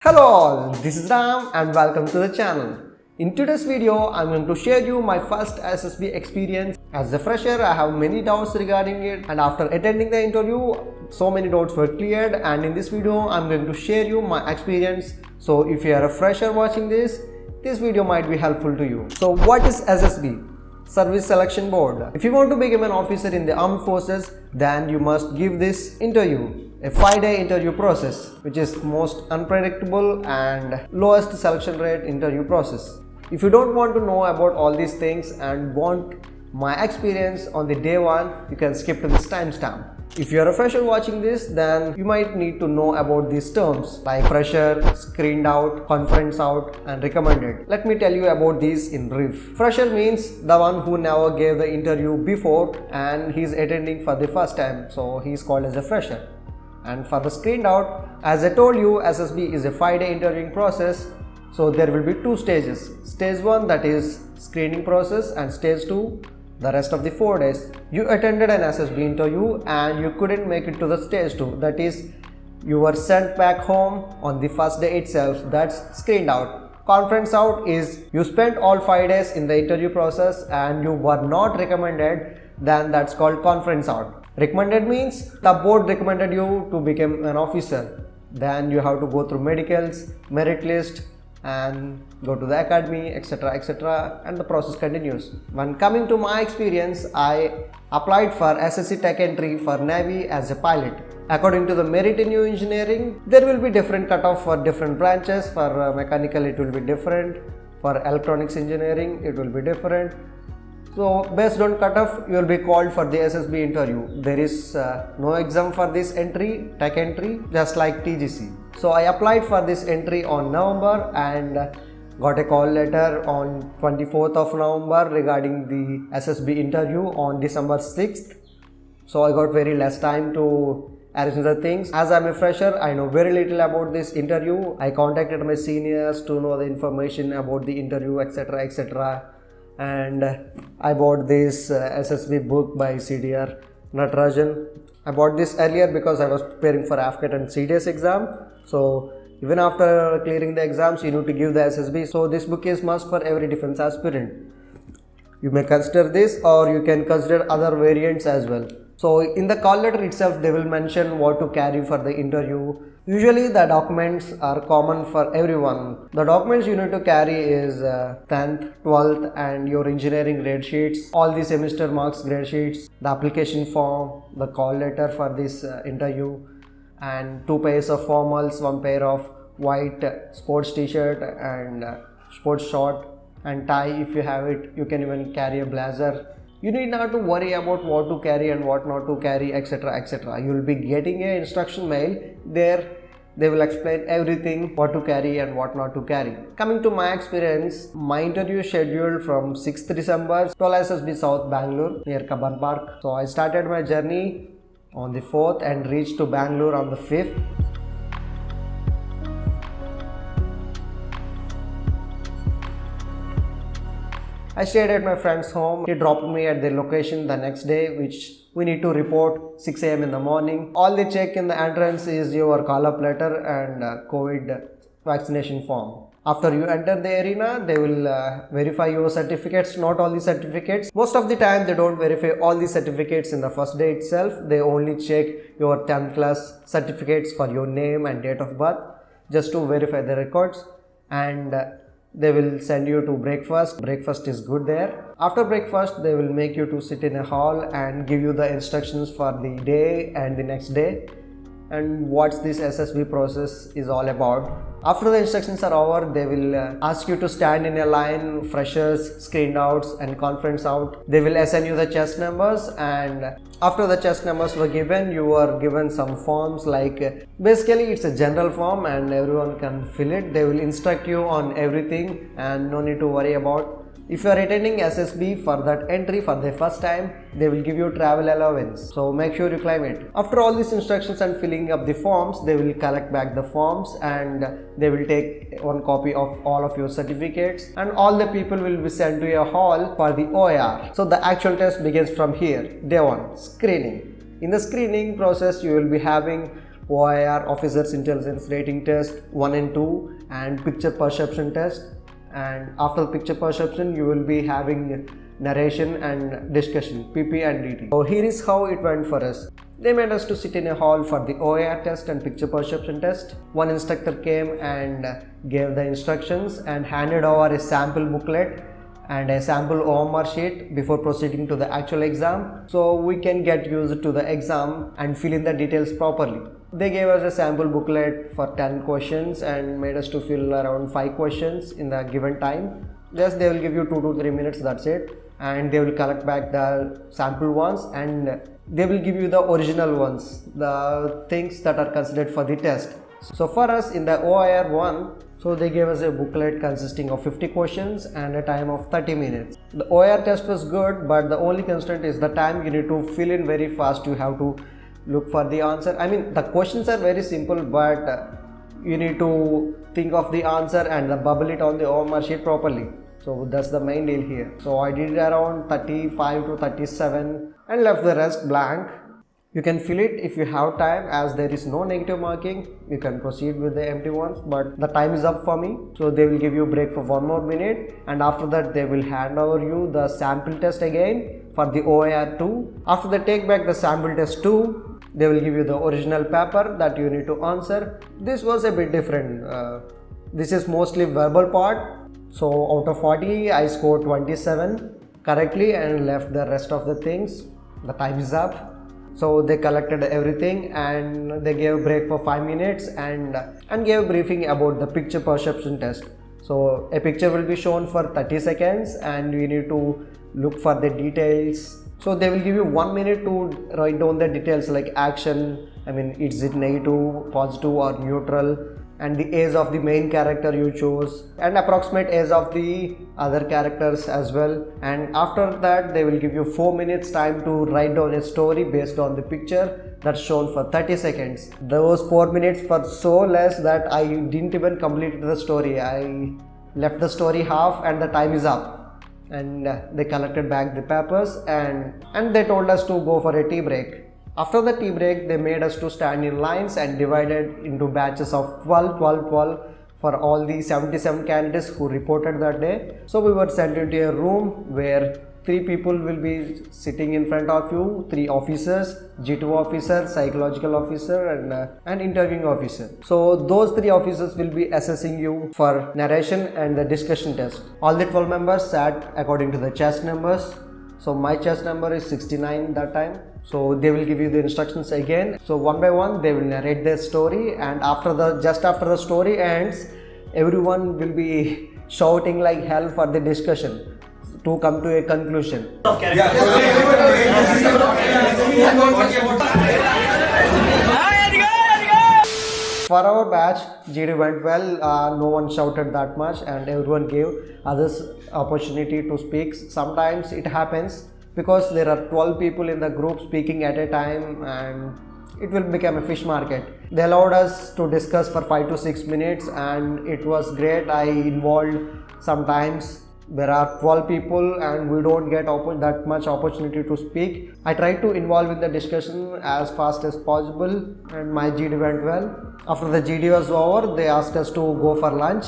Hello all, this is Ram and welcome to the channel. In today's video, I'm going to share you my first SSB experience. As a fresher, I have many doubts regarding it, and after attending the interview, so many doubts were cleared, and in this video, I'm going to share you my experience. So if you are a fresher watching this video might be helpful to you. So what is SSB? Service Selection Board. If you want to become an officer in the armed forces, then you must give this interview. A 5-day interview process, which is most unpredictable and lowest selection rate interview process. If you don't want to know about all these things and want my experience on the day one, you can skip to this timestamp. If you are a fresher watching this, then you might need to know about these terms like fresher, screened out, conference out, and recommended. Let me tell you about these in brief. Fresher means the one who never gave the interview before and he's attending for the first time, so he's called as a fresher. And for the screened out, as I told you, SSB is a 5-day interviewing process, so there will be two stages. Stage 1, that is screening process, and stage 2, the rest of the 4 days. You attended an SSB interview and you couldn't make it to the stage 2, that is you were sent back home on the first day itself, that's screened out. Conference out is you spent all 5 days in the interview process and you were not recommended, then that's called conference out. Recommended means the board recommended you to become an officer. Then you have to go through medicals, merit list, and go to the academy, etc., and the process continues. When coming to my experience, I applied for SSC Tech Entry for Navy as a pilot. According to the merit in new engineering, there will be different cutoff for different branches. For mechanical it will be different, for electronics engineering it will be different. So based on cutoff, you will be called for the SSB interview. There is no exam for this entry, tech entry, just like TGC. So I applied for this entry on November and got a call letter on 24th of November regarding the SSB interview on December 6th. So I got very less time to arrange the things. As I'm a fresher, I know very little about this interview. I contacted my seniors to know the information about the interview, etc. And I bought this SSB book by CDR Natarajan. I bought this earlier because I was preparing for AFCAT and CDS exam. So even after clearing the exams, you need to give the SSB. So this book is must for every defense aspirant. You may consider this, or you can consider other variants as well. So in the call letter itself, they will mention what to carry for the interview. Usually the documents are common for everyone. The documents you need to carry is 10th, 12th and your engineering grade sheets, all the semester marks grade sheets, the application form, the call letter for this interview, and 2 pairs of formals, 1 pair of white sports t-shirt and sports short, and tie if you have it. You can even carry a blazer. You need not to worry about what to carry and what not to carry, etc. You will be getting an instruction mail. There they will explain everything, what to carry and what not to carry. Coming to my experience, my interview is scheduled from 6th December, 12 SSB South Bangalore near Kabban Park. So I started my journey on the 4th and reached to Bangalore on the 5th. I stayed at my friend's home. He dropped me at the location the next day, which we need to report 6 AM in the morning. All they check in the entrance is your call-up letter and COVID vaccination form. After you enter the arena, they will verify your certificates, not all the certificates. Most of the time, they don't verify all the certificates in the first day itself. They only check your 10th class certificates for your name and date of birth, just to verify the records. And they will send you to breakfast. Breakfast is good there. After breakfast, they will make you to sit in a hall and give you the instructions for the day and the next day, and what this SSB process is all about. After the instructions are over, they will ask you to stand in a line, freshers, screened outs and conference out. They will assign you the chest numbers, and after the chest numbers were given, you were given some forms, like basically it's a general form and everyone can fill it. They will instruct you on everything and no need to worry about. If you are attending SSB for that entry for the first time, they will give you travel allowance, so make sure you claim it. After all these instructions and filling up the forms, they will collect back the forms and they will take one copy of all of your certificates, and all the people will be sent to a hall for the OIR. So the actual test begins from here. Day 1, screening. In the screening process, you will be having OIR, Officer's Intelligence Rating Test 1 and 2, and Picture Perception Test. And after picture perception, you will be having narration and discussion, PP and DT. So here is how it went for us. They made us to sit in a hall for the OIR test and picture perception test. One instructor came and gave the instructions and handed over a sample booklet and a sample OMR sheet before proceeding to the actual exam, so we can get used to the exam and fill in the details properly. They gave us a sample booklet for 10 questions and made us to fill around 5 questions in the given time. Just they will give you 2 to 3 minutes, that's it, and they will collect back the sample ones and they will give you the original ones, the things that are considered for the test. So for us in the OIR 1, so they gave us a booklet consisting of 50 questions and a time of 30 minutes. The OIR test was good, but the only constraint is the time. You need to fill in very fast. You have to look for the answer. I mean, the questions are very simple, but you need to think of the answer and bubble it on the OMR sheet properly. So that's the main deal here. So I did around 35 to 37 and left the rest blank. You can fill it if you have time, as there is no negative marking. You can proceed with the empty ones, but the time is up for me. So they will give you a break for 1 more minute, and after that they will hand over you the sample test again for the OIR 2. After they take back the sample test 2, they will give you the original paper that you need to answer. This was a bit different. This is mostly verbal part. So out of 40, I scored 27 correctly and left the rest of the things. The time is up. So they collected everything and they gave a break for 5 minutes and gave a briefing about the picture perception test. So a picture will be shown for 30 seconds and you need to look for the details. So they will give you 1 minute to write down the details like action, I mean, is it negative, positive or neutral, and the age of the main character you chose and approximate age of the other characters as well. And after that they will give you 4 minutes time to write down a story based on the picture that's shown for 30 seconds. Those 4 minutes were so less that I didn't even complete the story. I left the story half and the time is up. And they collected back the papers and they told us to go for a tea break. After the tea break, they made us to stand in lines and divided into batches of 12, 12, 12 for all the 77 candidates who reported that day. So we were sent into a room where 3 people will be sitting in front of you, 3 officers, G2 officer, psychological officer and interviewing officer. So those 3 officers will be assessing you for narration and the discussion test. All the 12 members sat according to the chess numbers. So my chess number is 69 that time. So they will give you the instructions again. So one by one they will narrate their story, and just after the story ends, everyone will be shouting like hell for the discussion to come to a conclusion. For our batch, GD went well. No one shouted that much and everyone gave others opportunity to speak. Sometimes it happens because there are 12 people in the group speaking at a time and it will become a fish market. They allowed us to discuss for 5 to 6 minutes and it was great. I involved sometimes. There are 12 people and we don't get that much opportunity to speak. I tried to involve in the discussion as fast as possible and my GD went well. After the GD was over, they asked us to go for lunch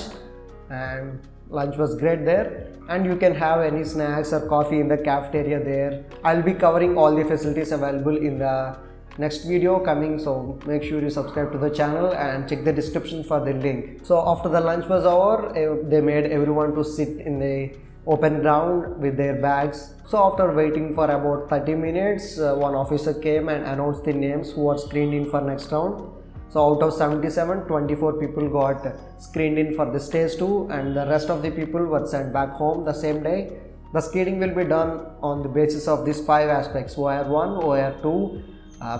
and lunch was great there. And you can have any snacks or coffee in the cafeteria there. I'll be covering all the facilities available in the next video coming, so make sure you subscribe to the channel and check the description for the link. So after the lunch was over, they made everyone to sit in the open ground with their bags. So after waiting for about 30 minutes, one officer came and announced the names who were screened in for next round. So out of 77, 24 people got screened in for the stage 2 and the rest of the people were sent back home the same day. The screening will be done on the basis of these 5 aspects: OIR 1, OIR 2,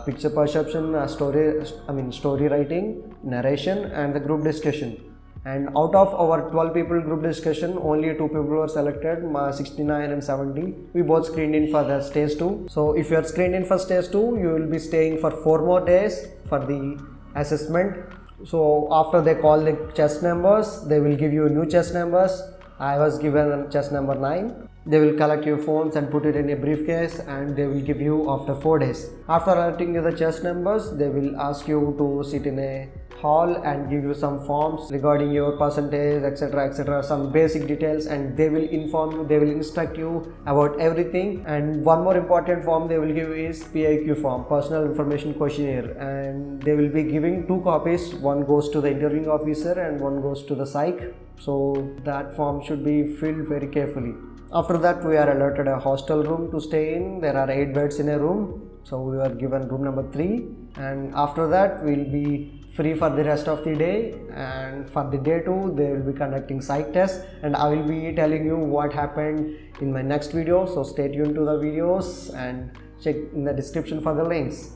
picture perception, story writing, narration and the group discussion. And out of our 12 people group discussion, only 2 people were selected, 69 and 70. We both screened in for the stage 2. So if you are screened in for stage 2, you will be staying for 4 more days for the assessment. So after they call the chess numbers, they will give you new chess numbers. I was given chest number 9. They will collect your phones and put it in a briefcase, and they will give you after 4 days. After alerting you the chest numbers, they will ask you to sit in a hall and give you some forms regarding your percentage, etc., some basic details, and they will inform you, they will instruct you about everything. And one more important form they will give is PIQ form, personal information questionnaire, and they will be giving 2 copies. One goes to the interviewing officer and one goes to the psych, so that form should be filled very carefully. After that, we are allotted a hostel room to stay in. There are 8 beds in a room, so we were given room number 3, and after that we will be free for the rest of the day. And for the day 2, they will be conducting psych tests, and I will be telling you what happened in my next video, so stay tuned to the videos and check in the description for the links.